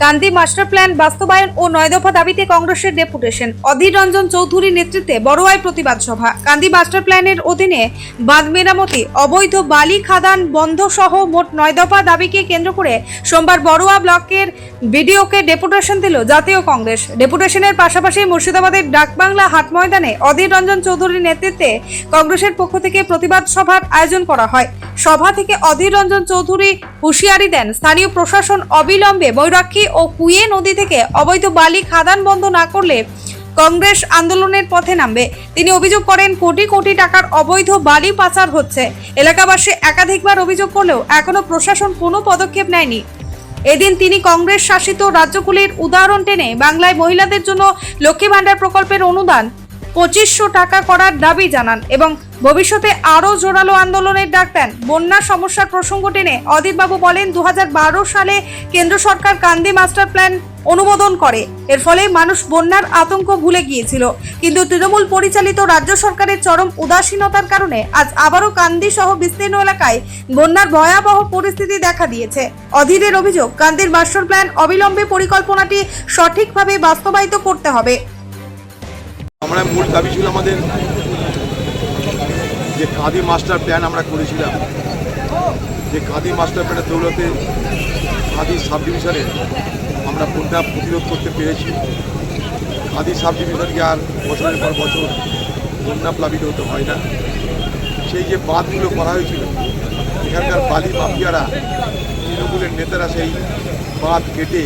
কান্দি master plan বাস্তবায়ন ও 9 দফা দাবিতে কংগ্রেসের ডেপুটেশন। অধীর রঞ্জন চৌধুরীর নেতৃত্বে বড়ুয়ায় প্রতিবাদ সভা। কান্দি মাস্টার প্ল্যানের অধীনে বাঁধ মেরামতি, অবৈধ বালি খাদান বন্ধ সহ মোট 9 দফা দাবিকে কেন্দ্র করে সোমবার বড়ুয়া ব্লকের বিডিওকে ডেপুটেশন দিল জাতীয় কংগ্রেস। ডেপুটেশনের পাশাপাশি মুর্শিদাবাদের ডাকবাংলা হাট ময়দানে অধীর রঞ্জন চৌধুরীর নেতৃত্বে কংগ্রেসের পক্ষ থেকে প্রতিবাদ সভার আয়োজন করা হয়। সভা থেকে অধীর রঞ্জন চৌধুরী হুঁশিয়ারি দেন, স্থানীয় প্রশাসন অবিলম্বে ময়ূরাক্ষী ও কুয়ে নদী থেকে অবৈধ বালি খাদান বন্ধ না করলে কংগ্রেস আন্দোলনের পথে নামবে। তিনি অভিযোগ করেন, কোটি কোটি টাকার অবৈধ বালি পাচার হচ্ছে। এলাকাবাসী একাধিকবার অভিযোগ করলেও এখনো প্রশাসন কোনো পদক্ষেপ নেয়নি। এদিন তিনি কংগ্রেস শাসিত রাজ্যগুলির উদাহরণ টেনে বাংলায় মহিলাদের জন্য লক্ষ্মী ভান্ডার প্রকল্পের অনুদান 2500 টাকা করার দাবি জানান এবং ভবিষ্যতে আরও জোরালো আন্দোলনের ডাক দেন। বন্যা সমস্যার প্রসঙ্গ টেনে অধীরবাবু বলেন, 2012 সালে কেন্দ্র সরকার কান্দি মাস্টার প্ল্যান অনুমোদন করে। এর ফলে মানুষ বন্যার আতঙ্ক ভুলে গিয়েছিল, কিন্তু তৃণমূল পরিচালিত রাজ্য সরকারের চরম উদাসীনতার কারণে আজ আবারও কান্দি সহ বিস্তীর্ণ এলাকায় বন্যার ভয়াবহ পরিস্থিতি দেখা দিয়েছে। অধীরের অভিযোগ, কান্দির মাস্টার প্ল্যান অবিলম্বে পরিকল্পনাটি সঠিকভাবে বাস্তবায়িত করতে হবে। আমরা মূল দাবি ছিল আমাদের যে কাঁদি মাস্টার প্ল্যান আমরা করেছিলাম, যে কাঁদি মাস্টার প্ল্যানের দৌলতে কাঁদি সাব ডিভিশনে আমরা বন্যা প্রতিরোধ করতে পেরেছি। কাঁদি সাব ডিভিশনকে আর বছরের পর বছর বন্যা প্লাবিত হতে হয় না। সেই যে বাঁধগুলো করা হয়েছিল, এখানকার বালি মাফিয়ারা, তৃণমূলের নেতারা সেই বাঁধ কেটে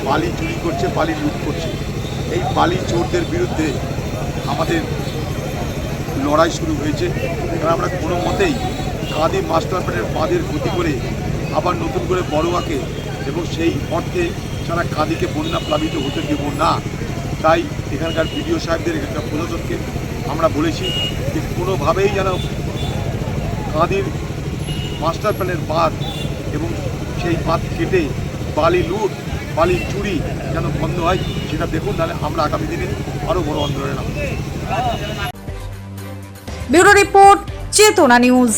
বালি চুরি করছে, বালি লুট করছে। এই বালি চোরদের বিরুদ্ধে আমাদের লড়াই শুরু হয়েছে। কারণ আমরা কোনো মতেই কাঁদি মাস্টার প্ল্যানের বাঁধের ক্ষতি করে আবার নতুন করে বড়ুয়াকে এবং সেই অর্থে সারা কাঁদিকে বন্যা প্লাবিত হতে দেব না। তাই এখানকার বিডিও সাহেবদের, এখানকার প্রশাসনকে আমরা বলেছি যে কোনোভাবেই যেন কাঁদির মাস্টার প্ল্যানের বাঁধ এবং সেই বাঁধ কেটে বালি লুট, বালি চুরি যেন বন্ধ হয়, সেটা দেখুন। নাহলে আমরা আগামী দিনে আরও বড় আন্দোলনে নামব। ব্যুরো রিপোর্ট, চেতনা নিউজ।